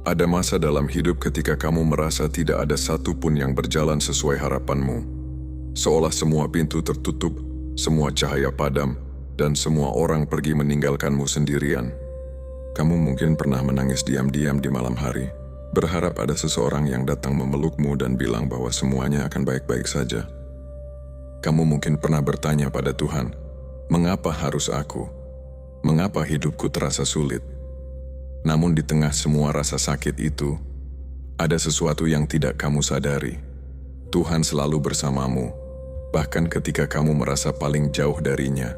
Ada masa dalam hidup ketika kamu merasa tidak ada satu pun yang berjalan sesuai harapanmu. Seolah semua pintu tertutup, semua cahaya padam, dan semua orang pergi meninggalkanmu sendirian. Kamu mungkin pernah menangis diam-diam di malam hari, berharap ada seseorang yang datang memelukmu dan bilang bahwa semuanya akan baik-baik saja. Kamu mungkin pernah bertanya pada Tuhan, "Mengapa harus aku? Mengapa hidupku terasa sulit?" Namun di tengah semua rasa sakit itu, ada sesuatu yang tidak kamu sadari. Tuhan selalu bersamamu, bahkan ketika kamu merasa paling jauh darinya.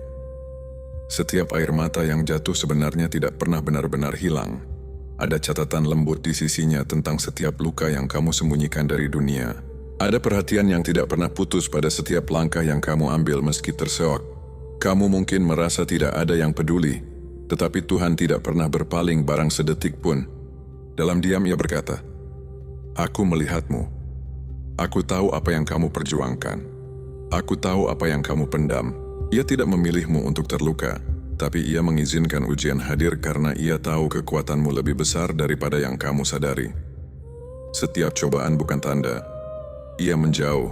Setiap air mata yang jatuh sebenarnya tidak pernah benar-benar hilang. Ada catatan lembut di sisinya tentang setiap luka yang kamu sembunyikan dari dunia. Ada perhatian yang tidak pernah putus pada setiap langkah yang kamu ambil meski terseok. Kamu mungkin merasa tidak ada yang peduli, tetapi Tuhan tidak pernah berpaling barang sedetik pun. Dalam diam Ia berkata, "Aku melihatmu. Aku tahu apa yang kamu perjuangkan. Aku tahu apa yang kamu pendam." Ia tidak memilihmu untuk terluka, tapi Ia mengizinkan ujian hadir karena Ia tahu kekuatanmu lebih besar daripada yang kamu sadari. Setiap cobaan bukan tanda Ia menjauh,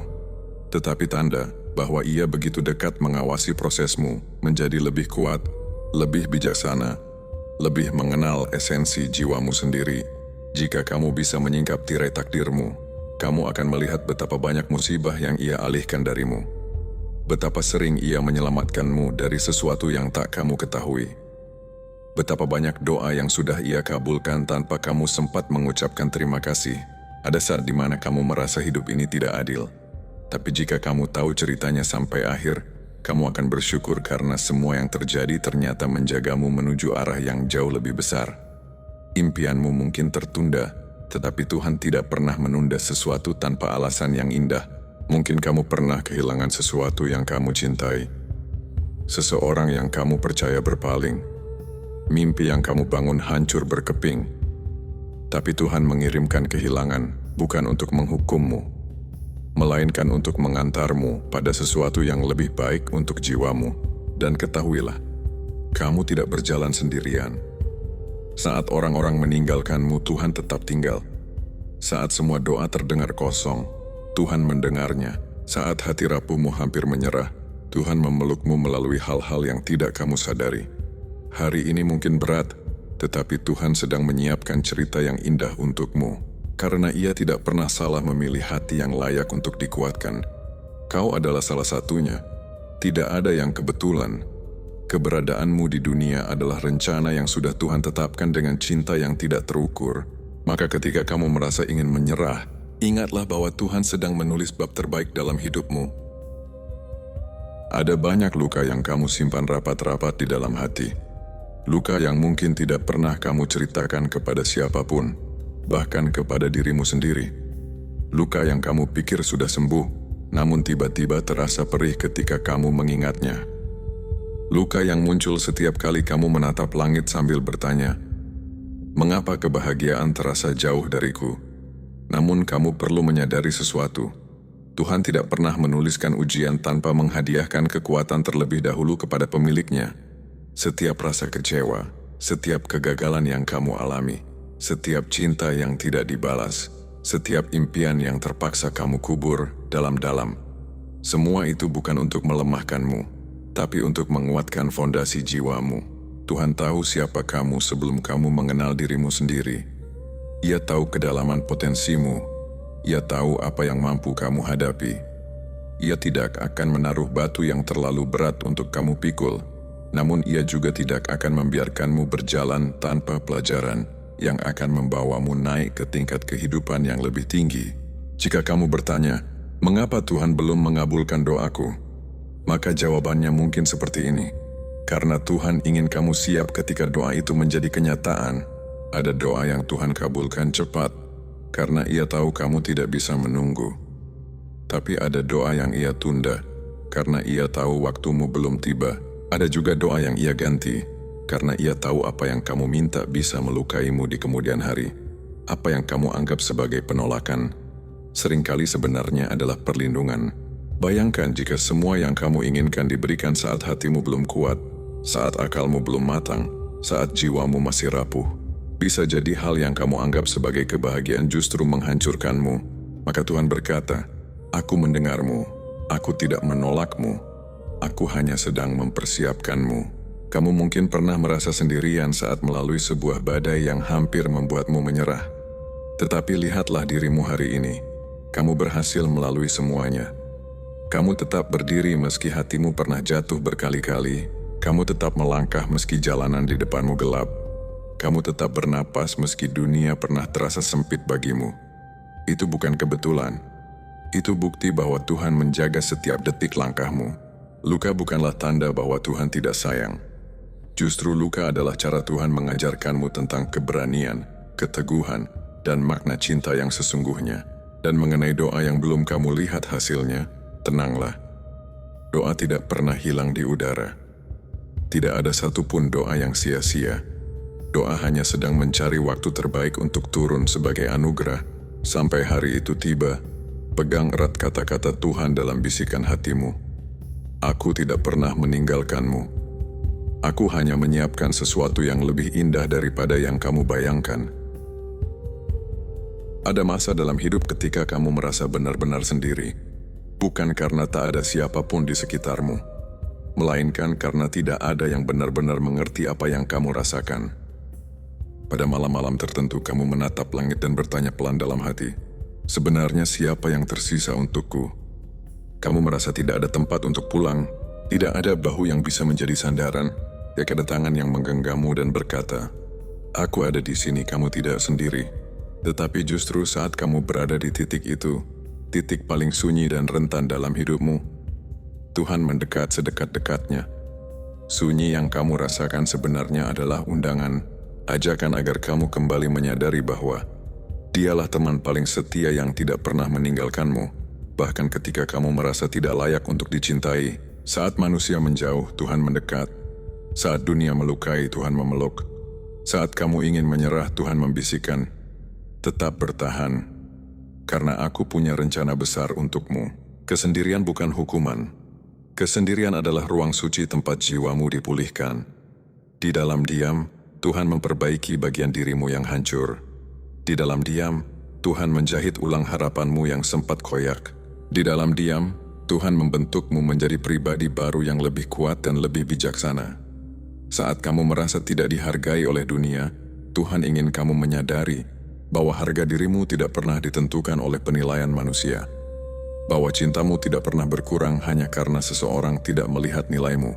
tetapi tanda bahwa Ia begitu dekat mengawasi prosesmu menjadi lebih kuat, lebih bijaksana, lebih mengenal esensi jiwamu sendiri. Jika kamu bisa menyingkap tirai takdirmu, kamu akan melihat betapa banyak musibah yang Ia alihkan darimu. Betapa sering Ia menyelamatkanmu dari sesuatu yang tak kamu ketahui. Betapa banyak doa yang sudah Ia kabulkan tanpa kamu sempat mengucapkan terima kasih. Ada saat di mana kamu merasa hidup ini tidak adil. Tapi jika kamu tahu ceritanya sampai akhir, kamu akan bersyukur karena semua yang terjadi ternyata menjagamu menuju arah yang jauh lebih besar. Impianmu mungkin tertunda, tetapi Tuhan tidak pernah menunda sesuatu tanpa alasan yang indah. Mungkin kamu pernah kehilangan sesuatu yang kamu cintai. Seseorang yang kamu percaya berpaling. Mimpi yang kamu bangun hancur berkeping. Tapi Tuhan mengirimkan kehilangan bukan untuk menghukummu, melainkan untuk mengantarmu pada sesuatu yang lebih baik untuk jiwamu. Dan ketahuilah, kamu tidak berjalan sendirian. Saat orang-orang meninggalkanmu, Tuhan tetap tinggal. Saat semua doa terdengar kosong, Tuhan mendengarnya. Saat hati rapuhmu hampir menyerah, Tuhan memelukmu melalui hal-hal yang tidak kamu sadari. Hari ini mungkin berat, tetapi Tuhan sedang menyiapkan cerita yang indah untukmu. Karena Ia tidak pernah salah memilih hati yang layak untuk dikuatkan. Kau adalah salah satunya. Tidak ada yang kebetulan. Keberadaanmu di dunia adalah rencana yang sudah Tuhan tetapkan dengan cinta yang tidak terukur. Maka ketika kamu merasa ingin menyerah, ingatlah bahwa Tuhan sedang menulis bab terbaik dalam hidupmu. Ada banyak luka yang kamu simpan rapat-rapat di dalam hati. Luka yang mungkin tidak pernah kamu ceritakan kepada siapapun, bahkan kepada dirimu sendiri. Luka yang kamu pikir sudah sembuh, namun tiba-tiba terasa perih ketika kamu mengingatnya. Luka yang muncul setiap kali kamu menatap langit sambil bertanya, "Mengapa kebahagiaan terasa jauh dariku?" Namun kamu perlu menyadari sesuatu. Tuhan tidak pernah menuliskan ujian tanpa menghadiahkan kekuatan terlebih dahulu kepada pemiliknya. Setiap rasa kecewa, setiap kegagalan yang kamu alami, setiap cinta yang tidak dibalas, setiap impian yang terpaksa kamu kubur dalam-dalam, semua itu bukan untuk melemahkanmu, tapi untuk menguatkan fondasi jiwamu. Tuhan tahu siapa kamu sebelum kamu mengenal dirimu sendiri. Ia tahu kedalaman potensimu. Ia tahu apa yang mampu kamu hadapi. Ia tidak akan menaruh batu yang terlalu berat untuk kamu pikul, namun Ia juga tidak akan membiarkanmu berjalan tanpa pelajaran yang akan membawamu naik ke tingkat kehidupan yang lebih tinggi. Jika kamu bertanya, "Mengapa Tuhan belum mengabulkan doaku?" Maka jawabannya mungkin seperti ini. Karena Tuhan ingin kamu siap ketika doa itu menjadi kenyataan. Ada doa yang Tuhan kabulkan cepat, karena Ia tahu kamu tidak bisa menunggu. Tapi ada doa yang Ia tunda, karena Ia tahu waktumu belum tiba. Ada juga doa yang Ia ganti, karena Ia tahu apa yang kamu minta bisa melukaimu di kemudian hari. Apa yang kamu anggap sebagai penolakan, seringkali sebenarnya adalah perlindungan. Bayangkan jika semua yang kamu inginkan diberikan saat hatimu belum kuat, saat akalmu belum matang, saat jiwamu masih rapuh. Bisa jadi hal yang kamu anggap sebagai kebahagiaan justru menghancurkanmu. Maka Tuhan berkata, "Aku mendengarmu, aku tidak menolakmu, aku hanya sedang mempersiapkanmu." Kamu mungkin pernah merasa sendirian saat melalui sebuah badai yang hampir membuatmu menyerah. Tetapi lihatlah dirimu hari ini. Kamu berhasil melalui semuanya. Kamu tetap berdiri meski hatimu pernah jatuh berkali-kali. Kamu tetap melangkah meski jalanan di depanmu gelap. Kamu tetap bernapas meski dunia pernah terasa sempit bagimu. Itu bukan kebetulan. Itu bukti bahwa Tuhan menjaga setiap detik langkahmu. Luka bukanlah tanda bahwa Tuhan tidak sayang. Justru luka adalah cara Tuhan mengajarkanmu tentang keberanian, keteguhan, dan makna cinta yang sesungguhnya. Dan mengenai doa yang belum kamu lihat hasilnya, tenanglah. Doa tidak pernah hilang di udara. Tidak ada satupun doa yang sia-sia. Doa hanya sedang mencari waktu terbaik untuk turun sebagai anugerah. Sampai hari itu tiba, pegang erat kata-kata Tuhan dalam bisikan hatimu. Aku tidak pernah meninggalkanmu. Aku hanya menyiapkan sesuatu yang lebih indah daripada yang kamu bayangkan. Ada masa dalam hidup ketika kamu merasa benar-benar sendiri, bukan karena tak ada siapapun di sekitarmu, melainkan karena tidak ada yang benar-benar mengerti apa yang kamu rasakan. Pada malam-malam tertentu kamu menatap langit dan bertanya pelan dalam hati, sebenarnya siapa yang tersisa untukku? Kamu merasa tidak ada tempat untuk pulang, tidak ada bahu yang bisa menjadi sandaran. Tidak ada tangan yang menggenggammu dan berkata, "Aku ada di sini, kamu tidak sendiri." Tetapi justru saat kamu berada di titik itu, titik paling sunyi dan rentan dalam hidupmu, Tuhan mendekat sedekat-dekatnya. Sunyi yang kamu rasakan sebenarnya adalah undangan, ajakan agar kamu kembali menyadari bahwa Dialah teman paling setia yang tidak pernah meninggalkanmu, bahkan ketika kamu merasa tidak layak untuk dicintai. Saat manusia menjauh, Tuhan mendekat. Saat dunia melukai, Tuhan memeluk. Saat kamu ingin menyerah, Tuhan membisikkan, "Tetap bertahan, karena aku punya rencana besar untukmu." Kesendirian bukan hukuman. Kesendirian adalah ruang suci tempat jiwamu dipulihkan. Di dalam diam, Tuhan memperbaiki bagian dirimu yang hancur. Di dalam diam, Tuhan menjahit ulang harapanmu yang sempat koyak. Di dalam diam, Tuhan membentukmu menjadi pribadi baru yang lebih kuat dan lebih bijaksana. Saat kamu merasa tidak dihargai oleh dunia, Tuhan ingin kamu menyadari bahwa harga dirimu tidak pernah ditentukan oleh penilaian manusia. Bahwa cintamu tidak pernah berkurang hanya karena seseorang tidak melihat nilaimu.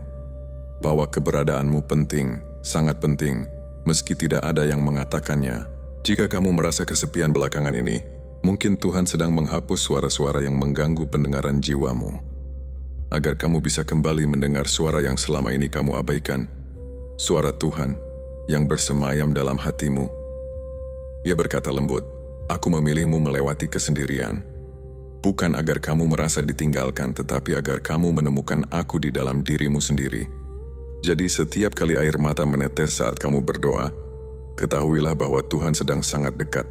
Bahwa keberadaanmu penting, sangat penting, meski tidak ada yang mengatakannya. Jika kamu merasa kesepian belakangan ini, mungkin Tuhan sedang menghapus suara-suara yang mengganggu pendengaran jiwamu. Agar kamu bisa kembali mendengar suara yang selama ini kamu abaikan. Suara Tuhan yang bersemayam dalam hatimu. Ia berkata lembut, "Aku memilihmu melewati kesendirian. Bukan agar kamu merasa ditinggalkan, tetapi agar kamu menemukan aku di dalam dirimu sendiri." Jadi setiap kali air mata menetes saat kamu berdoa, ketahuilah bahwa Tuhan sedang sangat dekat.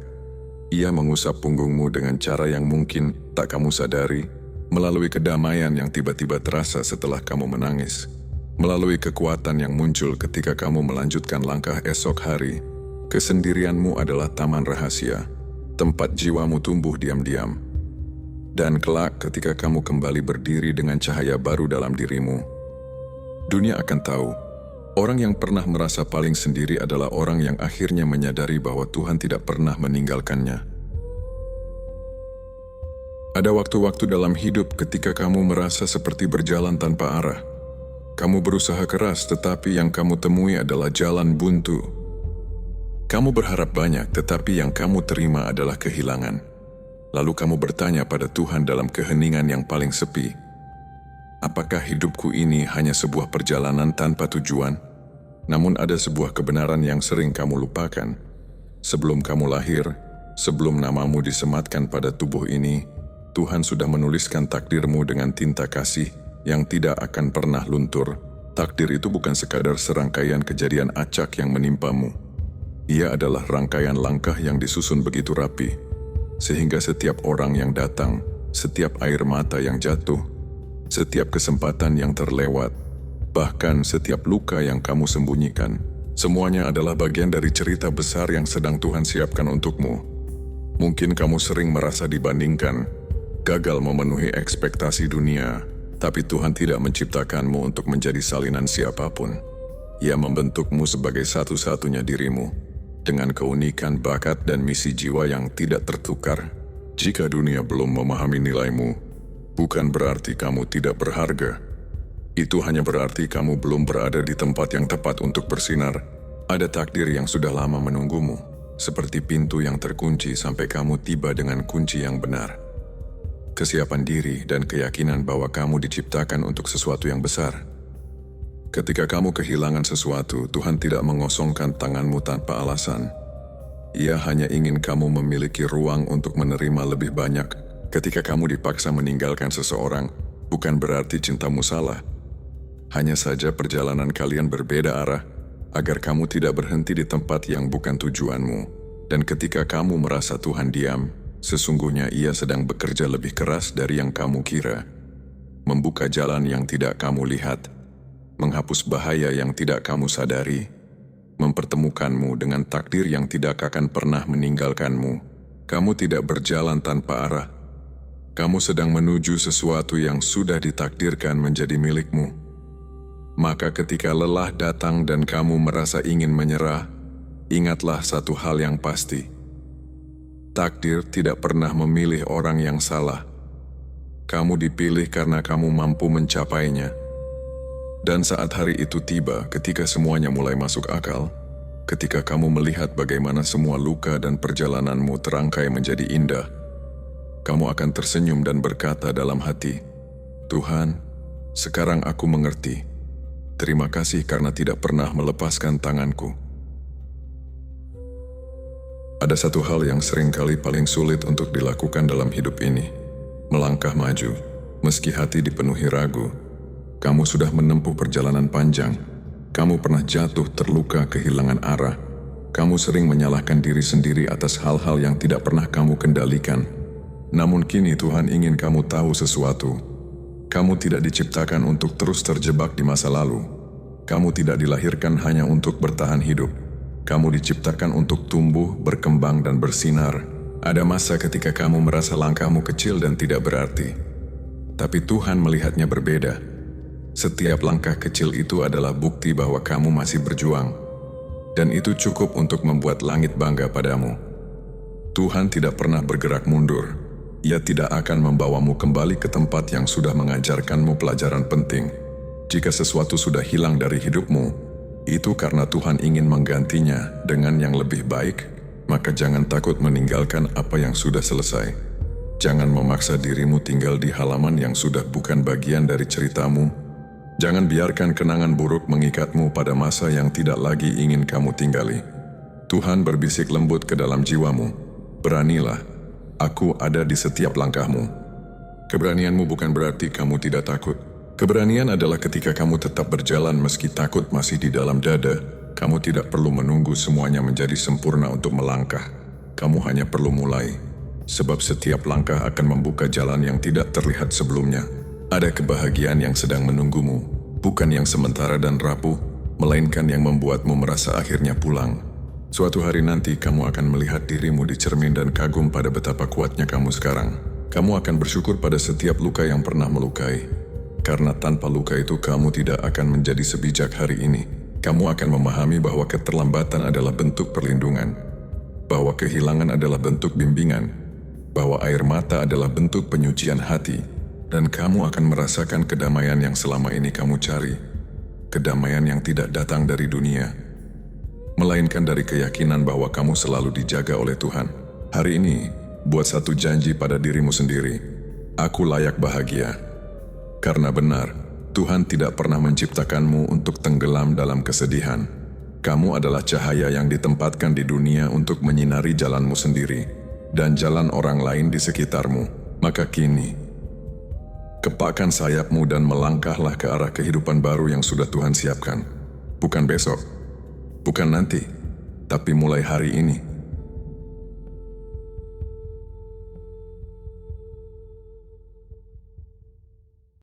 Ia mengusap punggungmu dengan cara yang mungkin tak kamu sadari, melalui kedamaian yang tiba-tiba terasa setelah kamu menangis. Melalui kekuatan yang muncul ketika kamu melanjutkan langkah esok hari. Kesendirianmu adalah taman rahasia, tempat jiwamu tumbuh diam-diam. Dan kelak ketika kamu kembali berdiri dengan cahaya baru dalam dirimu, dunia akan tahu, orang yang pernah merasa paling sendiri adalah orang yang akhirnya menyadari bahwa Tuhan tidak pernah meninggalkannya. Ada waktu-waktu dalam hidup ketika kamu merasa seperti berjalan tanpa arah. Kamu berusaha keras, tetapi yang kamu temui adalah jalan buntu. Kamu berharap banyak, tetapi yang kamu terima adalah kehilangan. Lalu kamu bertanya pada Tuhan dalam keheningan yang paling sepi, apakah hidupku ini hanya sebuah perjalanan tanpa tujuan? Namun ada sebuah kebenaran yang sering kamu lupakan. Sebelum kamu lahir, sebelum namamu disematkan pada tubuh ini, Tuhan sudah menuliskan takdirmu dengan tinta kasih yang tidak akan pernah luntur. Takdir itu bukan sekadar serangkaian kejadian acak yang menimpamu. Ia adalah rangkaian langkah yang disusun begitu rapi, sehingga setiap orang yang datang, setiap air mata yang jatuh, setiap kesempatan yang terlewat, bahkan setiap luka yang kamu sembunyikan, Semuanya adalah bagian dari cerita besar yang sedang Tuhan siapkan untukmu. Mungkin kamu sering merasa dibandingkan, gagal memenuhi ekspektasi dunia, tapi Tuhan tidak menciptakanmu untuk menjadi salinan siapapun. Ia membentukmu sebagai satu-satunya dirimu, dengan keunikan, bakat, dan misi jiwa yang tidak tertukar. Jika dunia belum memahami nilaimu, bukan berarti kamu tidak berharga. Itu hanya berarti kamu belum berada di tempat yang tepat untuk bersinar. Ada takdir yang sudah lama menunggumu, seperti pintu yang terkunci sampai kamu tiba dengan kunci yang benar. Kesiapan diri dan keyakinan bahwa kamu diciptakan untuk sesuatu yang besar. Ketika kamu kehilangan sesuatu, Tuhan tidak mengosongkan tanganmu tanpa alasan. Ia hanya ingin kamu memiliki ruang untuk menerima lebih banyak. Ketika kamu dipaksa meninggalkan seseorang, bukan berarti cintamu salah. Hanya saja perjalanan kalian berbeda arah, agar kamu tidak berhenti di tempat yang bukan tujuanmu. Dan ketika kamu merasa Tuhan diam, sesungguhnya Ia sedang bekerja lebih keras dari yang kamu kira. Membuka jalan yang tidak kamu lihat, menghapus bahaya yang tidak kamu sadari, mempertemukanmu dengan takdir yang tidak akan pernah meninggalkanmu. Kamu tidak berjalan tanpa arah. Kamu sedang menuju sesuatu yang sudah ditakdirkan menjadi milikmu. Maka ketika lelah datang dan kamu merasa ingin menyerah, ingatlah satu hal yang pasti. Takdir tidak pernah memilih orang yang salah. Kamu dipilih karena kamu mampu mencapainya. Dan saat hari itu tiba, ketika semuanya mulai masuk akal, ketika kamu melihat bagaimana semua luka dan perjalananmu terangkai menjadi indah, kamu akan tersenyum dan berkata dalam hati, "Tuhan, sekarang aku mengerti. Terima kasih karena tidak pernah melepaskan tanganku." Ada satu hal yang seringkali paling sulit untuk dilakukan dalam hidup ini, melangkah maju, meski hati dipenuhi ragu. Kamu sudah menempuh perjalanan panjang. Kamu pernah jatuh, terluka, kehilangan arah. Kamu sering menyalahkan diri sendiri atas hal-hal yang tidak pernah kamu kendalikan. Namun kini Tuhan ingin kamu tahu sesuatu. Kamu tidak diciptakan untuk terus terjebak di masa lalu. Kamu tidak dilahirkan hanya untuk bertahan hidup. Kamu diciptakan untuk tumbuh, berkembang, dan bersinar. Ada masa ketika kamu merasa langkahmu kecil dan tidak berarti. Tapi Tuhan melihatnya berbeda. Setiap langkah kecil itu adalah bukti bahwa kamu masih berjuang. Dan itu cukup untuk membuat langit bangga padamu. Tuhan tidak pernah bergerak mundur. Ia tidak akan membawamu kembali ke tempat yang sudah mengajarkanmu pelajaran penting. Jika sesuatu sudah hilang dari hidupmu, itu karena Tuhan ingin menggantinya dengan yang lebih baik. Maka jangan takut meninggalkan apa yang sudah selesai. Jangan memaksa dirimu tinggal di halaman yang sudah bukan bagian dari ceritamu. Jangan biarkan kenangan buruk mengikatmu pada masa yang tidak lagi ingin kamu tinggali. Tuhan berbisik lembut ke dalam jiwamu. Beranilah, aku ada di setiap langkahmu. Keberanianmu bukan berarti kamu tidak takut. Keberanian adalah ketika kamu tetap berjalan meski takut masih di dalam dada. Kamu tidak perlu menunggu semuanya menjadi sempurna untuk melangkah. Kamu hanya perlu mulai. Sebab setiap langkah akan membuka jalan yang tidak terlihat sebelumnya. Ada kebahagiaan yang sedang menunggumu, bukan yang sementara dan rapuh, melainkan yang membuatmu merasa akhirnya pulang. Suatu hari nanti kamu akan melihat dirimu di cermin dan kagum pada betapa kuatnya kamu sekarang. Kamu akan bersyukur pada setiap luka yang pernah melukai. Karena tanpa luka itu kamu tidak akan menjadi sebijak hari ini. Kamu akan memahami bahwa keterlambatan adalah bentuk perlindungan, bahwa kehilangan adalah bentuk bimbingan, bahwa air mata adalah bentuk penyucian hati. Dan kamu akan merasakan kedamaian yang selama ini kamu cari. Kedamaian yang tidak datang dari dunia, melainkan dari keyakinan bahwa kamu selalu dijaga oleh Tuhan. Hari ini, buat satu janji pada dirimu sendiri. Aku layak bahagia. Karena benar, Tuhan tidak pernah menciptakanmu untuk tenggelam dalam kesedihan. Kamu adalah cahaya yang ditempatkan di dunia untuk menyinari jalanmu sendiri dan jalan orang lain di sekitarmu. Maka kini, kepakkan sayapmu dan melangkahlah ke arah kehidupan baru yang sudah Tuhan siapkan. Bukan besok, bukan nanti, tapi mulai hari ini.